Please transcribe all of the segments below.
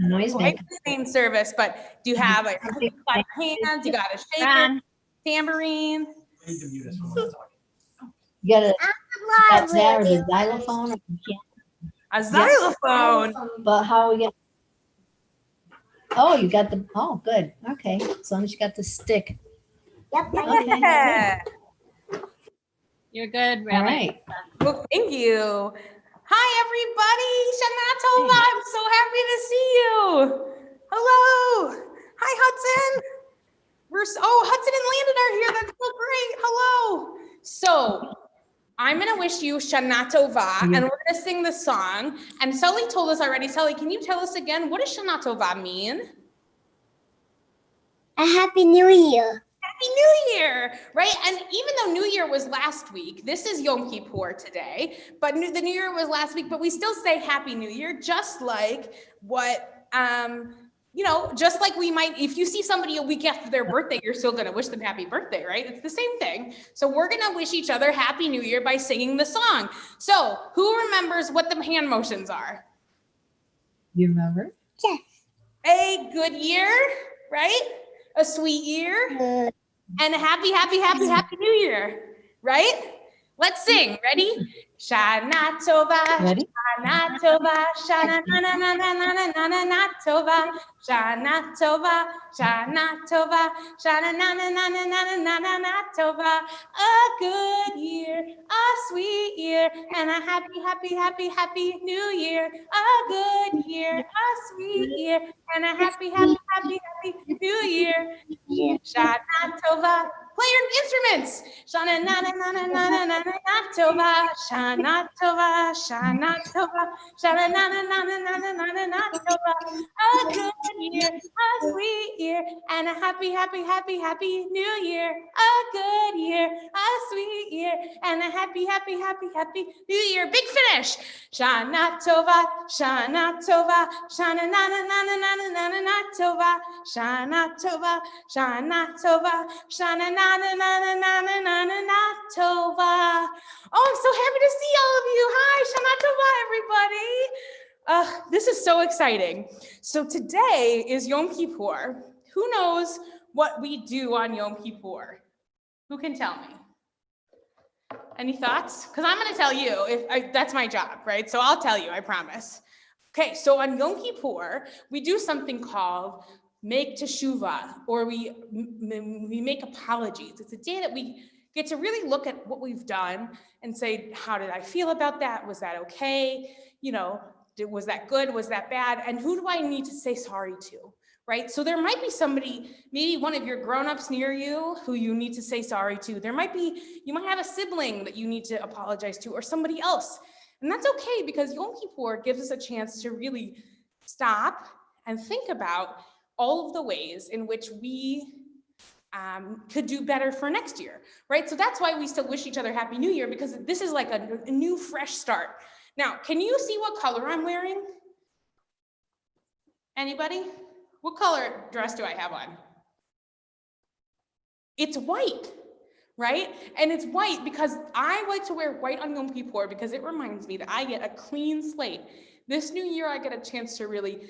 noise maker. the same service, but do you have like you got hands, you got a shaker, tambourine? You got a xylophone? A xylophone. But how are we get? Oh, you got the, oh, good. Okay. As long as you got the stick. Yep. Okay. Yeah. You're good, All Rabbi. right. Well, thank you. Hi, everybody. Shana Tova. I'm so happy to see you. Hello. Hi, Hudson. Hudson and Landon are here. That's so great. Hello. So I'm going to wish you Shana Tova, and we're going to sing the song. And Sully told us already. Sully, can you tell us again, what does Shana Tova mean? A Happy New Year. Happy New Year, right? And even though New Year was last week, this is Yom Kippur today, but the New Year was last week, but we still say Happy New Year, just like what, just like we might, if you see somebody a week after their birthday, you're still gonna wish them happy birthday, right? It's the same thing. So we're gonna wish each other Happy New Year by singing the song. So who remembers what the hand motions are? You remember? Yes. A good year, right? A sweet year. And a happy, happy, happy, happy New Year, right? Let's sing. Ready? Shana Tova, Ready? Shana Tova, Shana na na na na na na na na Tova, Shana Tova, Shana Tova, Shana na na na na na na na na Tova. A good year, a sweet year, and a happy, happy, happy, happy New Year. A good year, a sweet year, and a happy, happy, happy, happy New Year. Shana Tova. Play your instruments. Shana na na na na na na na na Tova. Shana Tova. Shana Tova. Shana na na na na na na na na Tova. A good year, a sweet year, and a happy, happy, happy, happy New Year. A good year, a sweet year, and a happy, happy, happy, happy New Year. Big finish. Shana Tova. Shana Tova. Shana na na na na na na na na Tova. Shana Tova. Shana Tova. Shana na na na na na na na na na Tova. Oh, I'm so happy to see all of you. Hi, Shana Tova, everybody. This is so exciting. So today is Yom Kippur. Who knows what we do on Yom Kippur? Who can tell me? Any thoughts? Because I'm going to tell you. That's my job, right? So I'll tell you, I promise. Okay, so on Yom Kippur, we do something called make teshuvah, or we make apologies. It's a day that we get to really look at what we've done and say, how did I feel about that? Was that okay? Was that good? Was that bad? And who do I need to say sorry to, right? So there might be somebody, maybe one of your grownups near you who you need to say sorry to. You might have a sibling that you need to apologize to, or somebody else. And that's okay, because Yom Kippur gives us a chance to really stop and think about all of the ways in which we could do better for next year, right? So that's why we still wish each other Happy New Year, because this is like a new, fresh start. Now, can you see what color I'm wearing? Anybody? What color dress do I have on? It's white, right? And it's white because I like to wear white on Yom Kippur because it reminds me that I get a clean slate. This new year, I get a chance to really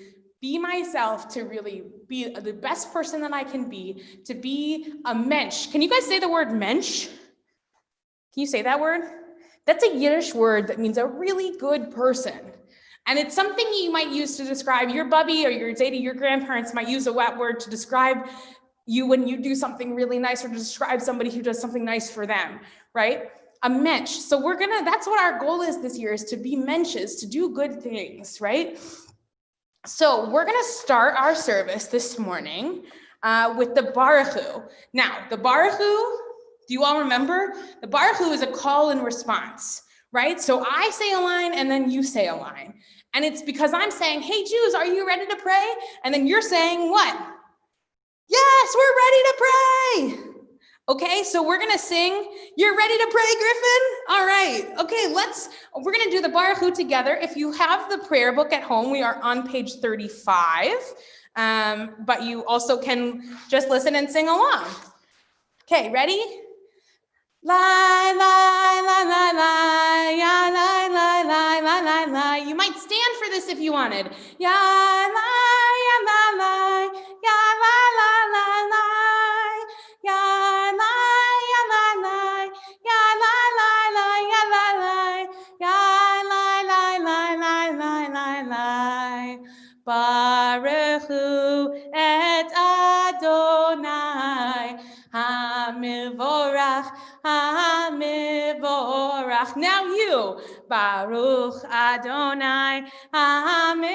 be myself, to really be the best person that I can be, to be a mensch. Can you guys say the word mensch? Can you say that word? That's a Yiddish word that means a really good person. And it's something you might use to describe your bubby or your Zeta. Your grandparents might use a wet word to describe you when you do something really nice, or to describe somebody who does something nice for them, right? A mensch. So that's what our goal is this year, is to be mensches, to do good things, right? So we're gonna start our service this morning with the Baruch Hu. Now, the Baruch Hu, do you all remember? The Baruch Hu is a call and response, right? So I say a line and then you say a line. And it's because I'm saying, hey, Jews, are you ready to pray? And then you're saying what? Yes, we're ready to pray. Okay, so we're gonna sing, you're ready to pray, Griffin? All right, okay, we're gonna do the Baruch Hu together. If you have the prayer book at home, we are on page 35, but you also can just listen and sing along. Okay, ready? Lie, lie, lie, lie, lie, ya, lie, lie, lie, lie, lie, lie. You might stand for this if you wanted. Ya, lie, Baruch Hu et Adonai HaMivorach HaMivorach. Now you. Baruch Adonai HaMivorach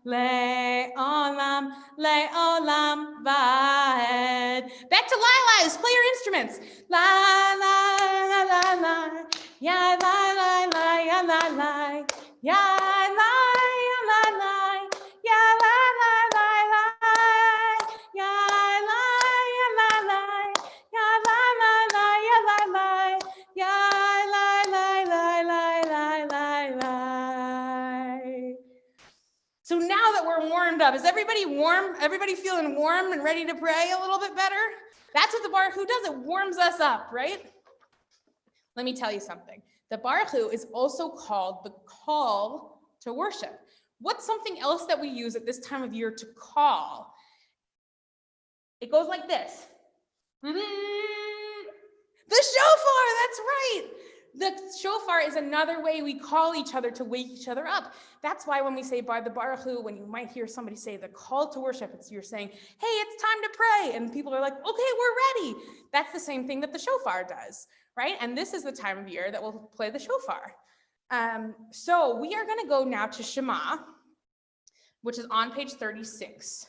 Le'olam Le'olam Vaed. Back to lilas. Play your instruments. La la la la la. Ya la la la ya la la. Ya la ya la la. Ya la la la la. Ya la ya la la. Ya la la la ya la la. Ya la la la la la la. So now that we're warmed up, is everybody warm? Everybody feeling warm and ready to pray a little bit better? That's what the Baruch Hu does. It warms us up, right? Let me tell you something. The Baruch Hu is also called the call to worship. What's something else that we use at this time of year to call? It goes like this. The shofar, that's right. The shofar is another way we call each other to wake each other up. That's why when we say by the Baruch Hu, when you might hear somebody say the call to worship, you're saying, hey, it's time to pray. And people are like, okay, we're ready. That's the same thing that the shofar does, right? And this is the time of year that we'll play the shofar. So we are going to go now to Shema, which is on page 36.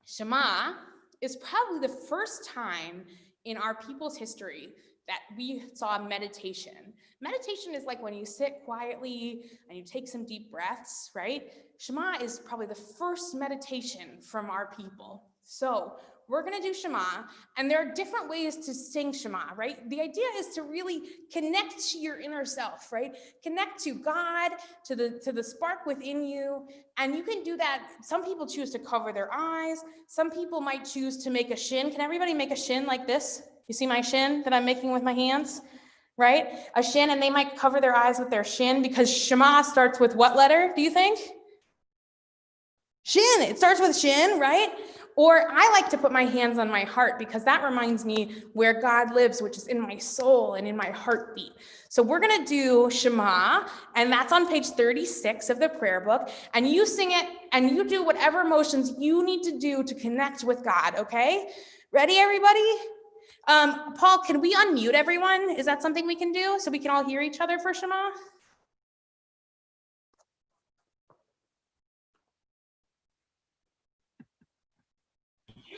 Shema is probably the first time in our people's history that we saw meditation. Meditation is like when you sit quietly and you take some deep breaths, right? Shema is probably the first meditation from our people. So we're gonna do Shema, and there are different ways to sing Shema, right? The idea is to really connect to your inner self, right? Connect to God, to the spark within you, and you can do that. Some people choose to cover their eyes. Some people might choose to make a shin. Can everybody make a shin like this? You see my shin that I'm making with my hands, right? A shin, and they might cover their eyes with their shin because Shema starts with what letter, do you think? Shin, it starts with shin, right? Or I like to put my hands on my heart because that reminds me where God lives, which is in my soul and in my heartbeat. So we're gonna do Shema, and that's on page 36 of the prayer book, and you sing it and you do whatever motions you need to do to connect with God, okay? Ready, everybody? Paul, can we unmute everyone? Is that something we can do so we can all hear each other for Shema?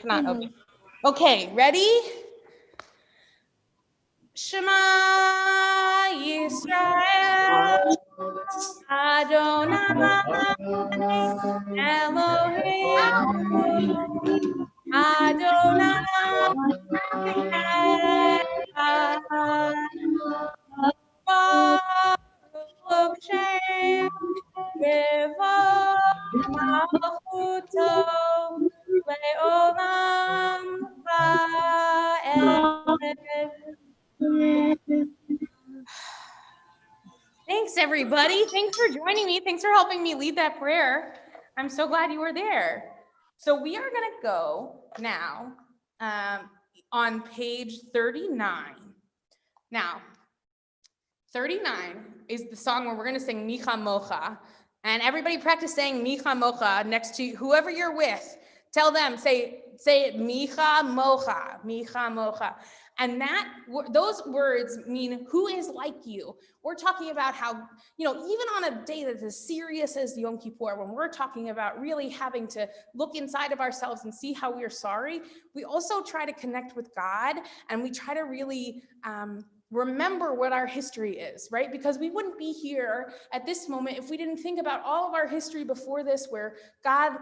Not okay. Okay, ready? Shema Yisrael Adonai Eloheinu Adonai Echad Baruch Shem Kevod Malchuto Le'olam Va'ed. Thanks, everybody. Thanks for joining me. Thanks for helping me lead that prayer. I'm so glad you were there. So we are going to go now on page 39. Now, 39 is the song where we're going to sing Micha Mocha. And everybody practice saying Micha Mocha next to whoever you're with. Tell them, say it, Micha Mocha, Micha Mocha. And those words mean who is like you. We're talking about how, even on a day that's as serious as Yom Kippur, when we're talking about really having to look inside of ourselves and see how we're sorry, we also try to connect with God, and we try to really remember what our history is, right? Because we wouldn't be here at this moment if we didn't think about all of our history before this, where God,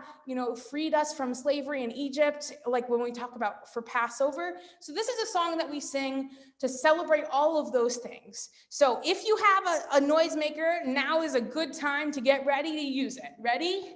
freed us from slavery in Egypt, like when we talk about for Passover. So this is a song that we sing to celebrate all of those things. So if you have a noisemaker, now is a good time to get ready to use it. Ready?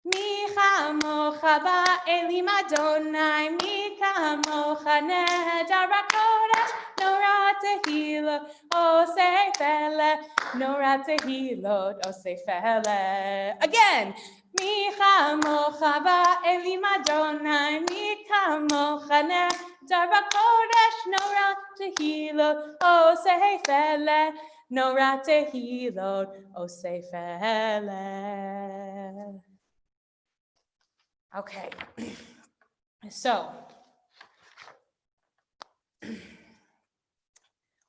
Micha mocha ba'elim Adonai, Micha mocha nehedar hakodesh, Nora tehilot osei fele, Nora tehilot osei fele. Again, Micha mocha ba'elim Adonai, Micha mocha nehedar hakodesh, Nora tehilot osei fele, no rate hilot osefele. Okay, so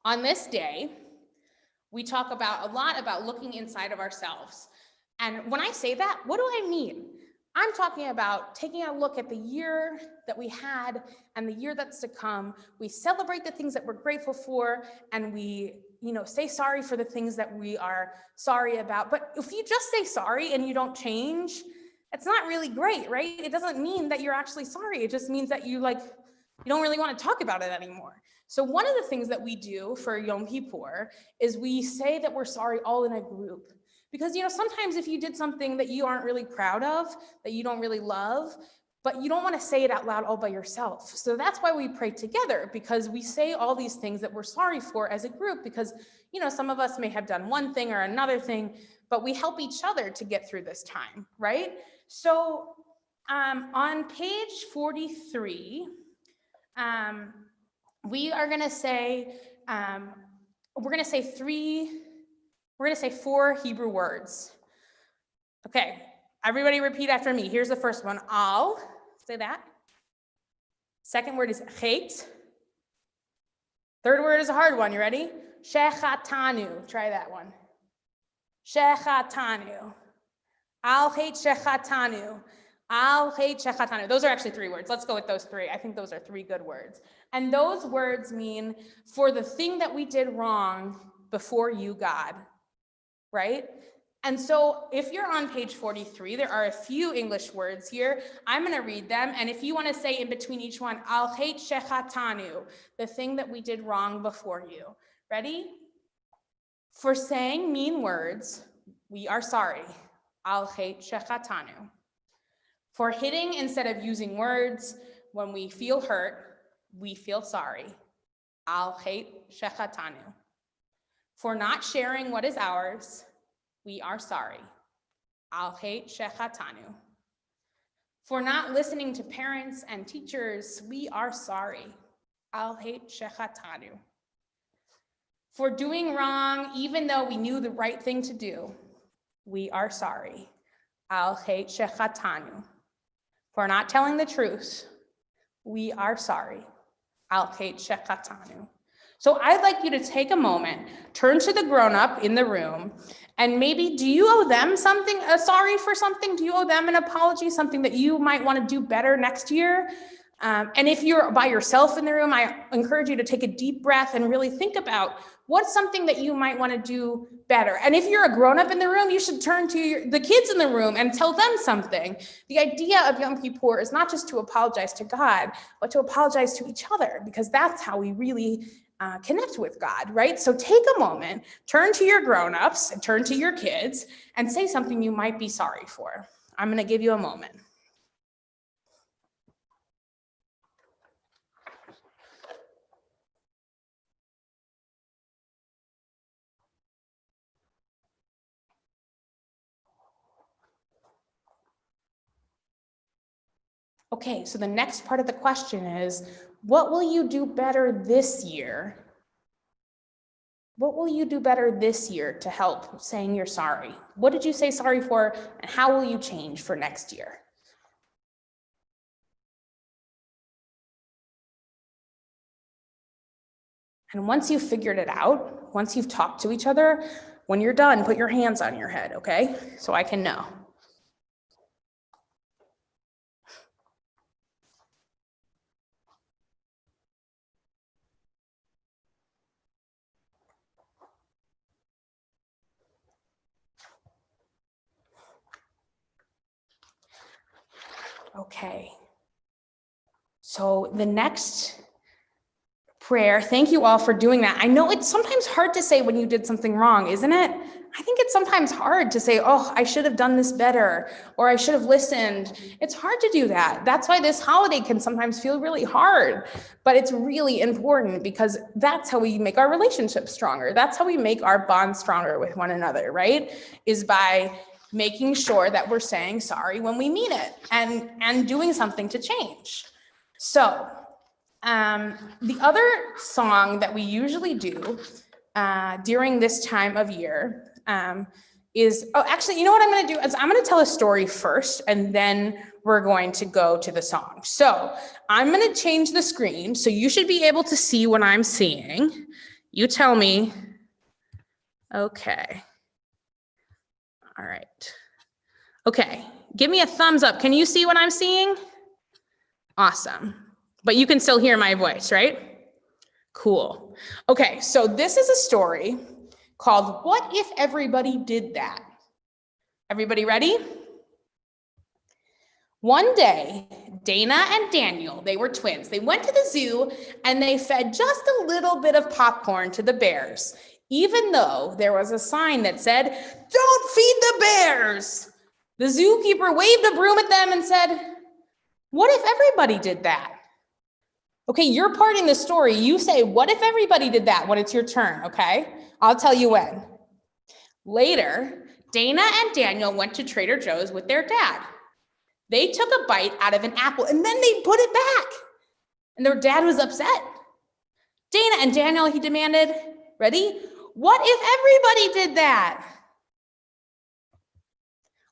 on this day, we talk a lot about looking inside of ourselves. And when I say that, what do I mean? I'm talking about taking a look at the year that we had and the year that's to come. We celebrate the things that we're grateful for, and we, say sorry for the things that we are sorry about. But if you just say sorry and you don't change, it's not really great, right? It doesn't mean that you're actually sorry. It just means that you don't really want to talk about it anymore. So one of the things that we do for Yom Kippur is we say that we're sorry all in a group. Because, sometimes if you did something that you aren't really proud of, that you don't really love, but you don't want to say it out loud all by yourself. So that's why we pray together, because we say all these things that we're sorry for as a group, because, some of us may have done one thing or another thing, but we help each other to get through this time, right? So on page 43, we are going to say, we're going to say 4 Hebrew words. Okay, everybody repeat after me. Here's the first one. Al, say that. Second word is chet. Third word is a hard one. You ready? Shechatanu. Try that one. Shechatanu. Al chet shechatanu. Al chet shechatanu. Those are actually 3 words. Let's go with those 3. I think those are 3 good words. And those words mean for the thing that we did wrong before you, God. Right? And so if you're on page 43, there are a few English words here. I'm going to read them. And if you want to say in between each one, al chet shechatanu, the thing that we did wrong before you. Ready? For saying mean words, we are sorry. Al chet shechatanu. For hitting instead of using words when we feel hurt, we feel sorry. Al chet shechatanu. For not sharing what is ours, we are sorry. Al chet shechatanu. For not listening to parents and teachers, we are sorry. Al chet shechatanu. For doing wrong, even though we knew the right thing to do, we are sorry. Al chet shechatanu. For not telling the truth, we are sorry. Al chet shechatanu. So I'd like you to take a moment, turn to the grown-up in the room, and maybe, do you owe them something, sorry for something? Do you owe them an apology, something that you might want to do better next year? And if you're by yourself in the room, I encourage you to take a deep breath and really think about what's something that you might want to do better. And if you're a grown-up in the room, you should turn to the kids in the room and tell them something. The idea of Yom Kippur is not just to apologize to God, but to apologize to each other, because that's how we really connect with God, right? So take a moment, turn to your grown-ups, and turn to your kids, and say something you might be sorry for. I'm going to give you a moment. Okay, so the next part of the question is, what will you do better this year? What will you do better this year to help saying you're sorry? What did you say sorry for, and how will you change for next year? And once you've figured it out, once you've talked to each other, when you're done, put your hands on your head, okay? So I can know. Okay. So the next prayer, thank you all for doing that. I know it's sometimes hard to say when you did something wrong, isn't it? I think it's sometimes hard to say, oh, I should have done this better, or I should have listened. It's hard to do that. That's why this holiday can sometimes feel really hard, but it's really important, because that's how we make our relationships stronger. That's how we make our bond stronger with one another, right? Is by making sure that we're saying sorry when we mean it, and doing something to change. So the other song that we usually do during this time of year actually, you know what I'm going to do is I'm going to tell a story first, and then we're going to go to the song. So I'm going to change the screen, so you should be able to see what I'm seeing. You tell me. Okay. All right. Okay. Give me a thumbs up. Can you see what I'm seeing? Awesome. But you can still hear my voice, right? Cool. Okay, so this is a story called What If Everybody Did That? Everybody ready? One day, Dana and Daniel, they were twins. They went to the zoo and they fed just a little bit of popcorn to the bears, even though there was a sign that said, "Don't feed the bears." The zookeeper waved a broom at them and said, "What if everybody did that?" Okay, your part in the story, you say, "What if everybody did that?" when it's your turn, okay? I'll tell you when. Later, Dana and Daniel went to Trader Joe's with their dad. They took a bite out of an apple and then they put it back. And their dad was upset. "Dana and Daniel," he demanded, ready? "What if everybody did that?"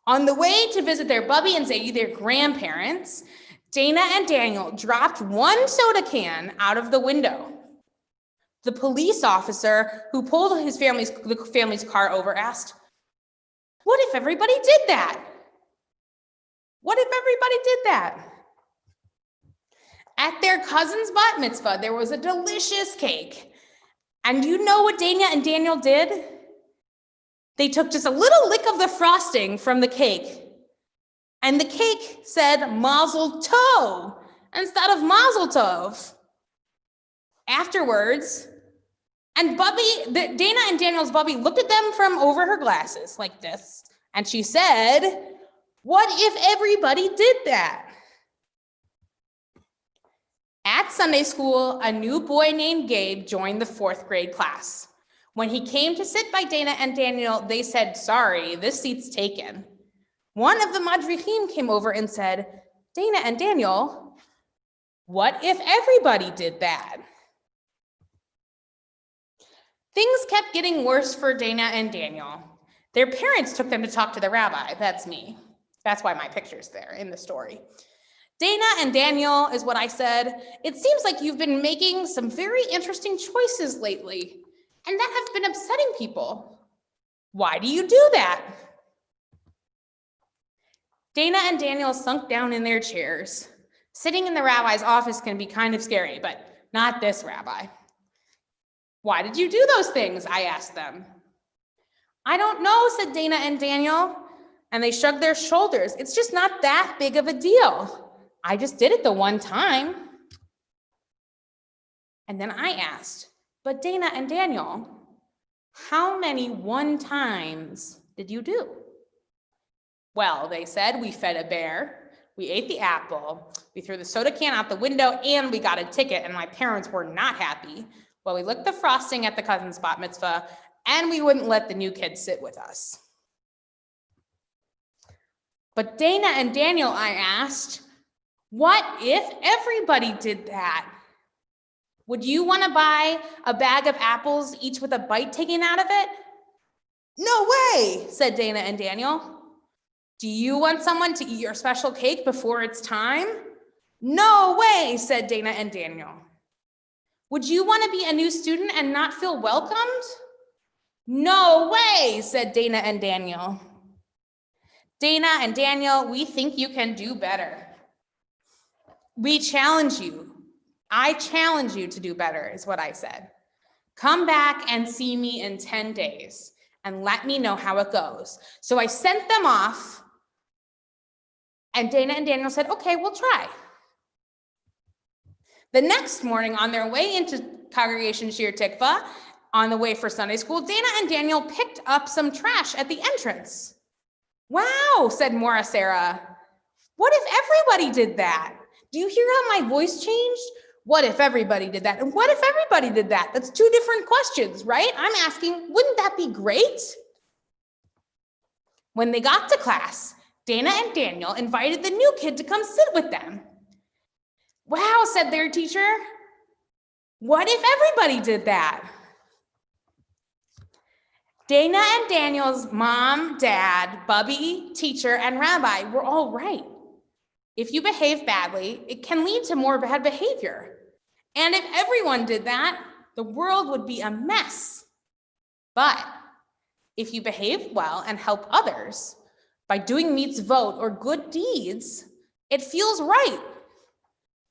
On the way to visit their Bubby and Ziggy, their grandparents, Dana and Daniel dropped one soda can out of the window. The police officer who pulled the family's car over asked, "What if everybody did that? What if everybody did that?" At their cousin's bat mitzvah, there was a delicious cake. And you know what Dana and Daniel did? They took just a little lick of the frosting from the cake, and the cake said Mazel Tov instead of Mazel Tov. Afterwards, Dana and Daniel's Bubby looked at them from over her glasses like this, and she said, "What if everybody did that?" At Sunday school, a new boy named Gabe joined the 4th grade class. When he came to sit by Dana and Daniel, they said, "Sorry, this seat's taken." One of the madrichim came over and said, "Dana and Daniel, what if everybody did that?" Things kept getting worse for Dana and Daniel. Their parents took them to talk to the rabbi. That's me. That's why my picture's there in the story. "Dana and Daniel," is what I said, "it seems like you've been making some very interesting choices lately, and that have been upsetting people. Why do you do that?" Dana and Daniel sunk down in their chairs. Sitting in the rabbi's office can be kind of scary, but not this rabbi. "Why did you do those things?" I asked them. "I don't know," said Dana and Daniel, and they shrugged their shoulders. "It's just not that big of a deal. I just did it the one time." And then I asked, "But Dana and Daniel, how many one times did you do?" "Well," they said, "we fed a bear, we ate the apple, we threw the soda can out the window, and we got a ticket, and my parents were not happy. Well, we licked the frosting at the cousin's bat mitzvah, and we wouldn't let the new kids sit with us." "But Dana and Daniel," I asked, "what if everybody did that? Would you want to buy a bag of apples, each with a bite taken out of it?" "No way," said Dana and Daniel. "Do you want someone to eat your special cake before it's time?" "No way," said Dana and Daniel. "Would you want to be a new student and not feel welcomed?" "No way," said Dana and Daniel. "Dana and Daniel, we think you can do better. We challenge you. I challenge you to do better," is what I said. "Come back and see me in 10 days and let me know how it goes." So I sent them off, and Dana and Daniel said, "Okay, we'll try." The next morning, on their way into Congregation Shir Tikva, on the way for Sunday school, Dana and Daniel picked up some trash at the entrance. "Wow," said Maura Sarah. "What if everybody did that?" Do you hear how my voice changed? What if everybody did that? And what if everybody did that? That's two different questions, right? I'm asking, wouldn't that be great? When they got to class, Dana and Daniel invited the new kid to come sit with them. "Wow," said their teacher. "What if everybody did that?" Dana and Daniel's mom, dad, Bubby, teacher, and rabbi were all right. If you behave badly, it can lead to more bad behavior. And if everyone did that, the world would be a mess. But if you behave well and help others by doing mitzvot or good deeds, it feels right.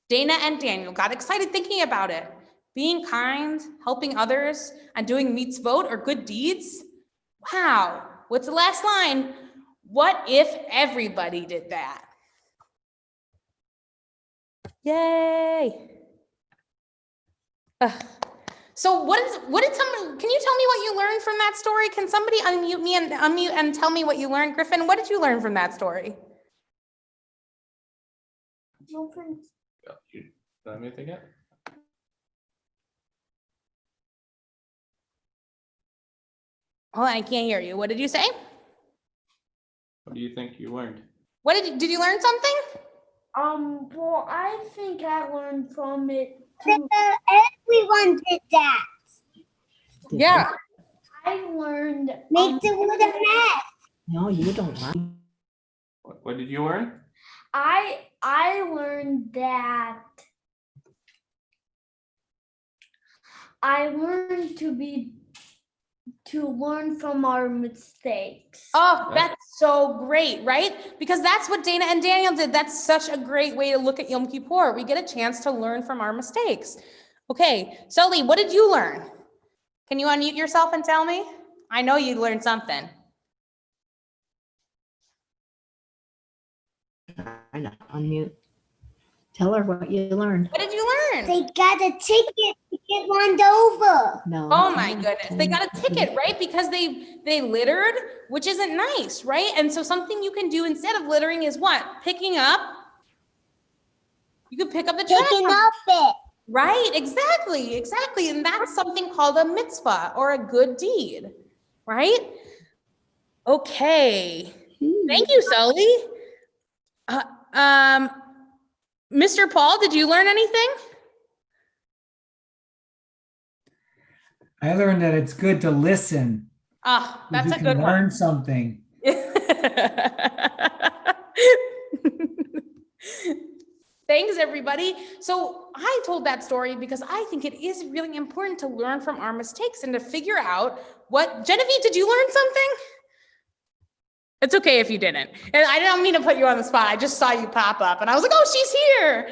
Dana and Daniel got excited thinking about it. Being kind, helping others, and doing mitzvot or good deeds. Wow, what's the last line? What if everybody did that? Yay. So what did someone, can you tell me what you learned from that story? Can somebody unmute me and tell me what you learned? Griffin, what did you learn from that story? You got anything yet? Oh, I can't hear you. What did you say? What do you think you learned? What did you learn something? Well, I think I learned from it too. Everyone did that. Yeah. I learned Make the wood a mess. No, you don't like. What did you learn? I learned that I learned to learn from our mistakes. Oh, that's so great, right? Because that's what Dana and Daniel did. That's such a great way to look at Yom Kippur. We get a chance to learn from our mistakes. Okay, Sully, what did you learn? Can you unmute yourself and tell me? I know you learned something. I know. Unmute. Tell her what you learned. What did you learn? They got a ticket to get run over. No. Oh my goodness. They got a ticket, right? Because they littered, which isn't nice, right? And so something you can do instead of littering is what? Picking up. You could pick up the trash. Picking up it. Right, exactly. And that's something called a mitzvah or a good deed, right? Okay. Thank you, Sully. Mr. Paul, did you learn anything? I learned that it's good to listen. Ah, that's you a can good learn one. something. Thanks, everybody. So I told that story because I think it is really important to learn from our mistakes and to figure out what, Genevieve, did you learn something? It's okay if you didn't. And I don't mean to put you on the spot. I just saw you pop up and I was like, oh, she's here.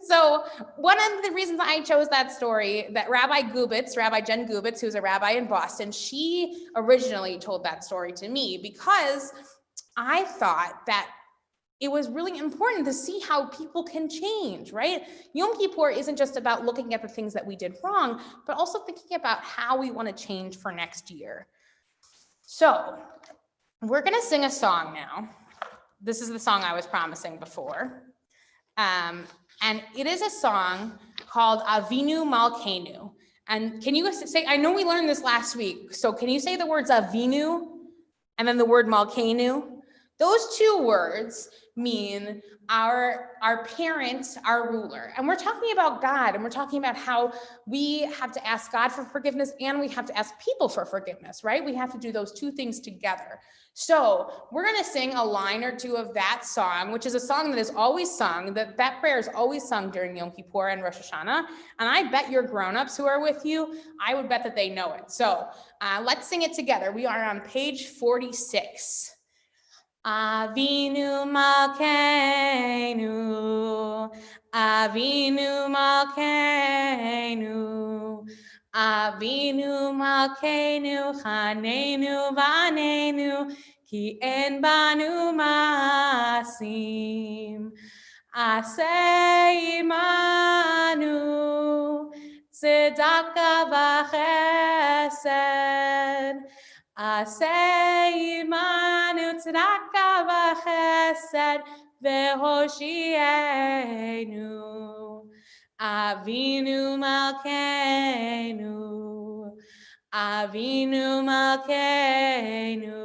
So one of the reasons I chose that story, that Rabbi Jen Gubitz, who's a rabbi in Boston, she originally told that story to me because I thought that it was really important to see how people can change, right? Yom Kippur isn't just about looking at the things that we did wrong, but also thinking about how we want to change for next year. So we're going to sing a song now. This is the song I was promising before. And it is a song called Avinu Malkeinu. And can you say, I know we learned this last week, so can you say the words Avinu and then the word Malkeinu? Those two words mean our parent, our ruler. And we're talking about God, and we're talking about how we have to ask God for forgiveness and we have to ask people for forgiveness, right? We have to do those two things together. So we're going to sing a line or two of that song, which is a song that is always sung, that prayer is always sung during Yom Kippur and Rosh Hashanah. And I bet your grown-ups who are with you, I would bet that they know it. So let's sing it together. We are on page 46. Avinu Malkeinu, Avinu Malkeinu, Avinu Malkeinu, Chanenu Vanenu, Ki en banu masim, Aseh imanu, Tzedakah v'chesed, Aseh imanu tzedakah v'chesed v'hoshienu. Avinu Malkeinu, Avinu Malkeinu,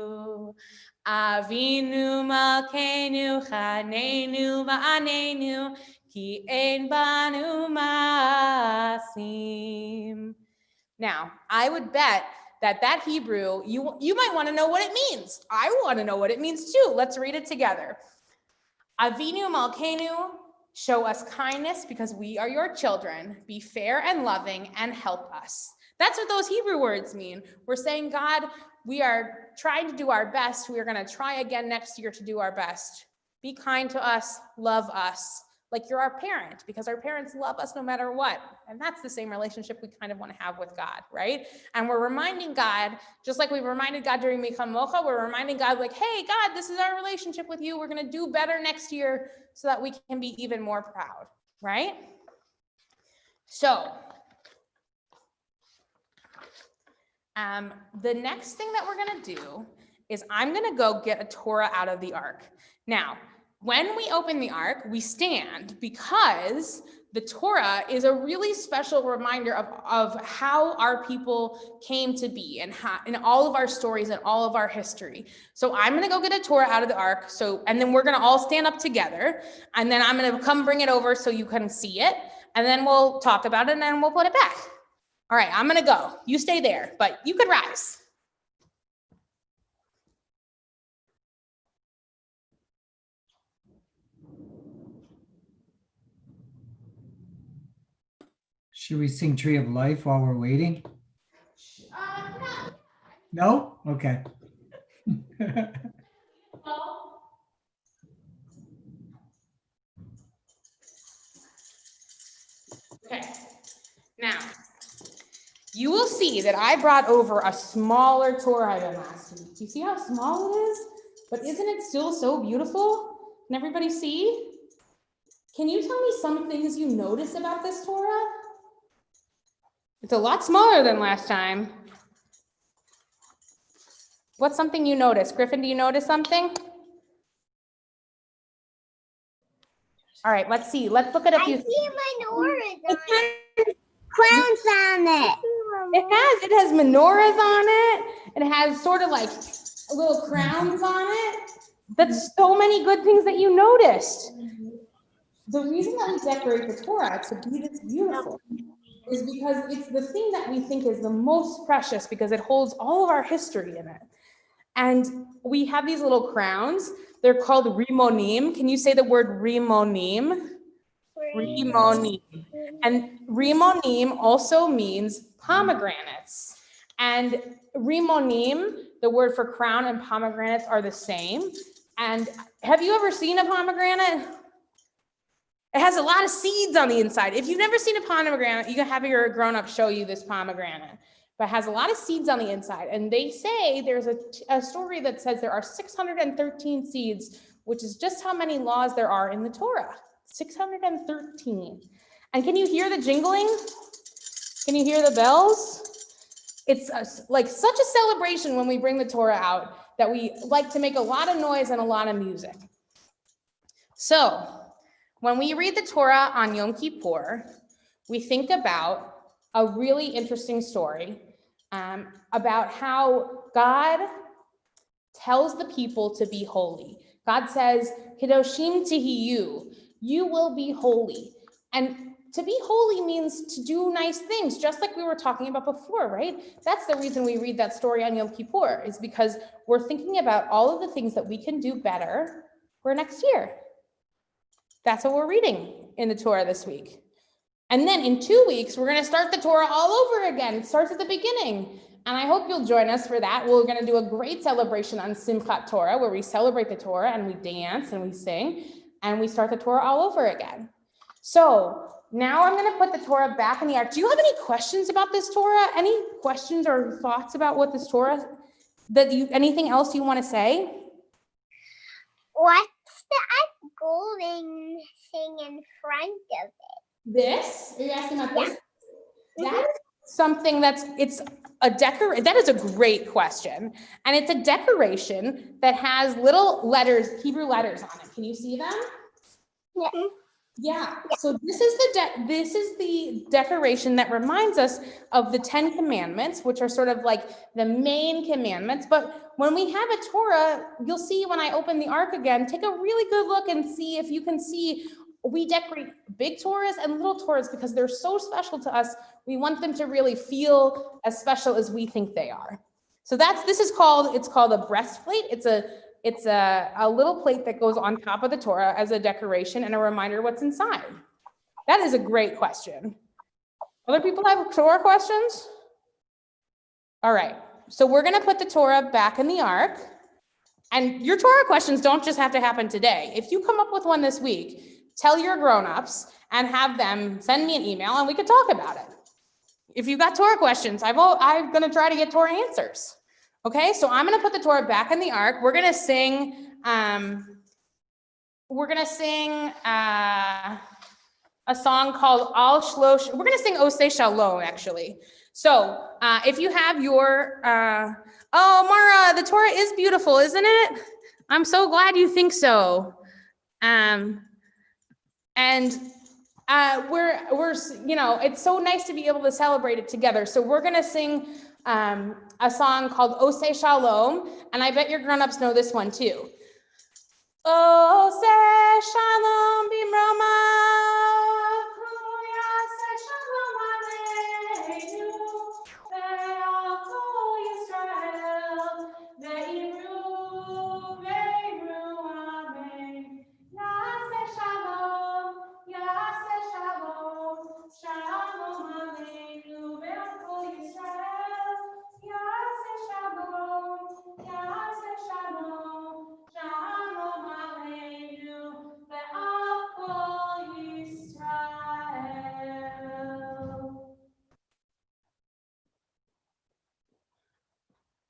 Avinu Malkeinu, Chanenu v'anenu, ki ein banu masim. Now, I would bet that Hebrew, you might want to know what it means. I want to know what it means too. Let's read it together. Avinu Malkeinu, show us kindness because we are your children. Be fair and loving and help us. That's what those Hebrew words mean. We're saying, God, we are trying to do our best. We are going to try again next year to do our best. Be kind to us, love us, like you're our parent, because our parents love us no matter what. And that's the same relationship we kind of want to have with God, right? And we're reminding God, just like we reminded God during Mikam Mocha, we're reminding God like, hey, God, this is our relationship with you. We're going to do better next year so that we can be even more proud, right? So, the next thing that we're going to do is I'm going to go get a Torah out of the ark. Now, when we open the ark, we stand because the Torah is a really special reminder of how our people came to be and how, in all of our stories and all of our history. So I'm going to go get a Torah out of the ark. And then we're going to all stand up together, and then I'm going to come bring it over so you can see it, and then we'll talk about it, and then we'll put it back. All right, I'm going to go. You stay there, but you could rise. Should we sing Tree of Life while we're waiting? No? Okay. Okay, now, you will see that I brought over a smaller Torah than last week. Do you see how small it is? But isn't it still so beautiful? Can everybody see? Can you tell me some things you notice about this Torah? It's a lot smaller than last time. What's something you notice? Griffin, do you notice something? All right, let's see. Let's look at a few. I see menorahs on it. Crowns on it. It has menorahs on it. It has sort of like little crowns on it. That's so many good things that you noticed. The reason that we decorate the Torah to be this beautiful is because it's the thing that we think is the most precious because it holds all of our history in it. And we have these little crowns. They're called rimonim. Can you say the word rimonim? Rimonim. And rimonim also means pomegranates. And rimonim, the word for crown, and pomegranates are the same. And have you ever seen a pomegranate? It has a lot of seeds on the inside. If you've never seen a pomegranate, you can have your grown-up show you this pomegranate. But it has a lot of seeds on the inside. And they say there's a story that says there are 613 seeds, which is just how many laws there are in the Torah. 613. And can you hear the jingling? Can you hear the bells? It's like such a celebration when we bring the Torah out that we like to make a lot of noise and a lot of music. So when we read the Torah on Yom Kippur, we think about a really interesting story about how God tells the people to be holy. God says, Kedoshim tihiyu, you will be holy. And to be holy means to do nice things, just like we were talking about before, right? That's the reason we read that story on Yom Kippur, is because we're thinking about all of the things that we can do better for next year. That's what we're reading in the Torah this week. And then in 2 weeks, we're going to start the Torah all over again. It starts at the beginning. And I hope you'll join us for that. We're going to do a great celebration on Simchat Torah, where we celebrate the Torah and we dance and we sing, and we start the Torah all over again. So now I'm going to put the Torah back in the ark. Do you have any questions about this Torah? Any questions or thoughts about what this Torah, anything else you want to say? What's the golden thing in front of it? This? Are you asking about this? That's something that is a great question. And it's a decoration that has little letters, Hebrew letters on it. Can you see them? Yeah. Yeah. So this is the decoration that reminds us of the 10 commandments, which are sort of like the main commandments. But when we have a Torah, you'll see when I open the ark again, take a really good look and see if you can see we decorate big Torahs and little Torahs because they're so special to us. We want them to really feel as special as we think they are. So it's called a breastplate. It's a little plate that goes on top of the Torah as a decoration and a reminder what's inside. That is a great question. Other people have Torah questions? All right, so we're gonna put the Torah back in the ark. And your Torah questions don't just have to happen today. If you come up with one this week, tell your grown-ups and have them send me an email and we could talk about it. If you got Torah questions, I'm gonna try to get Torah answers. Okay, so I'm gonna put the Torah back in the ark. We're gonna sing a song called Al Shlosh. We're gonna sing Osei Shalom, actually. So if you have your, oh, Mara, the Torah is beautiful, isn't it? I'm so glad you think so. We're, it's so nice to be able to celebrate it together. So we're gonna sing a song called Osei Shalom, and I bet your grown-ups know this one too. Osei Shalom Bimrama.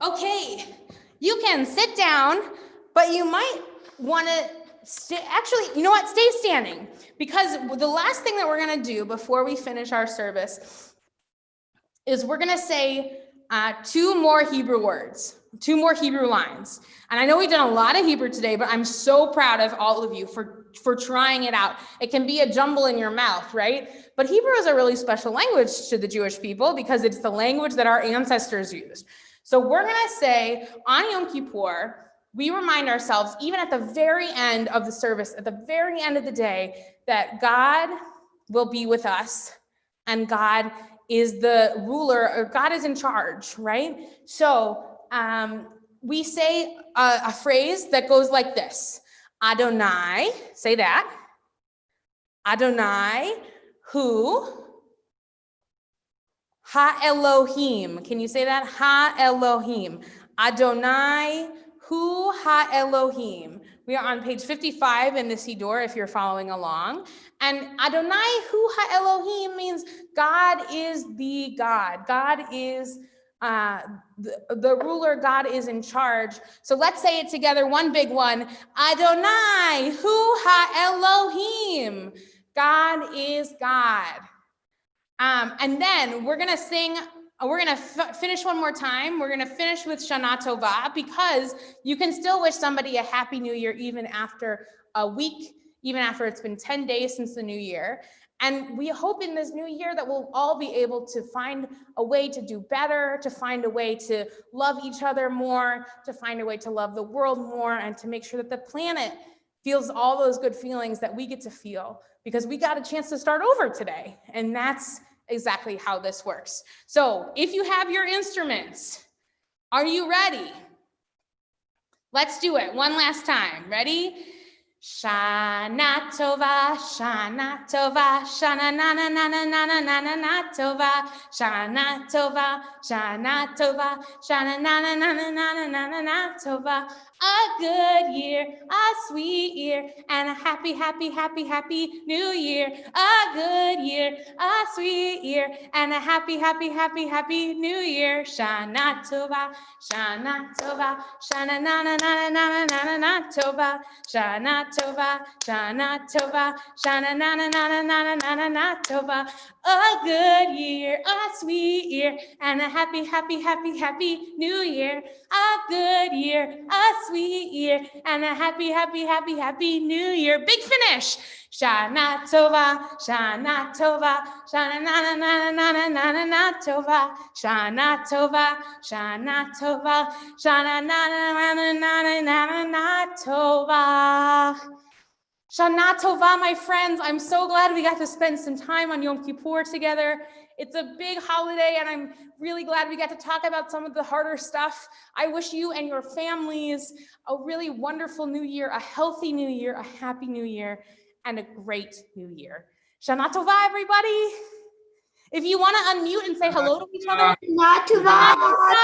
Okay, you can sit down, but you might want to actually, you know what, stay standing, because the last thing that we're going to do before we finish our service is we're going to say 2 more Hebrew words, 2 more Hebrew lines. And I know we've done a lot of Hebrew today, but I'm so proud of all of you for trying it out. It can be a jumble in your mouth, right? But Hebrew is a really special language to the Jewish people because it's the language that our ancestors used. So we're going to say on Yom Kippur, we remind ourselves, even at the very end of the service, at the very end of the day, that God will be with us and God is the ruler, or God is in charge, right? So we say a phrase that goes like this. Adonai, say that. Adonai, who? Ha-Elohim. Can you say that? Ha-Elohim. Adonai hu ha-Elohim. We are on page 55 in the Siddur if you're following along. And Adonai hu ha-Elohim means God is the God. God is the ruler. God is in charge. So let's say it together, one big one. Adonai hu ha-Elohim. God is God. And then we're going to sing, we're going to finish one more time. We're going to finish with Shana Tova, because you can still wish somebody a happy new year even after a week, even after it's been 10 days since the new year. And we hope in this new year that we'll all be able to find a way to do better, to find a way to love each other more, to find a way to love the world more, and to make sure that the planet feels all those good feelings that we get to feel, because we got a chance to start over today. And that's exactly how this works. So if you have your instruments, are you ready? Let's do it one last time. Ready? Shana Tova, Shana Tova, Shana na na na na na na na na na Tova, Shana Tova, Shana Tova, Shana na na na na na na na na Tova. A good year, a sweet year, and a happy, happy, happy, happy new year. A good year, a sweet year, and a happy, happy, happy, happy new year. Shana Tova, Shana Tova, Shana na na na na na na na na Tova, Shana Tova, Shana Tova, Shana na na na na na na na na Tova. A good year, a sweet year, and a happy, happy, happy, happy new year. A good year, a sweet year, and a happy, happy, happy, happy new year. Big finish. Shana Tova, Shana Tova, Shana na na na na na na na na Tova, Shana Tova, Shana Tova, Shana na na na na na na na na Tova. Shana Tova, my friends. I'm so glad we got to spend some time on Yom Kippur together. It's a big holiday, and I'm really glad we got to talk about some of the harder stuff. I wish you and your families a really wonderful new year, a healthy new year, a happy new year, and a great new year. Shana Tova, everybody. If you want to unmute and say hello to each other. Not too bad.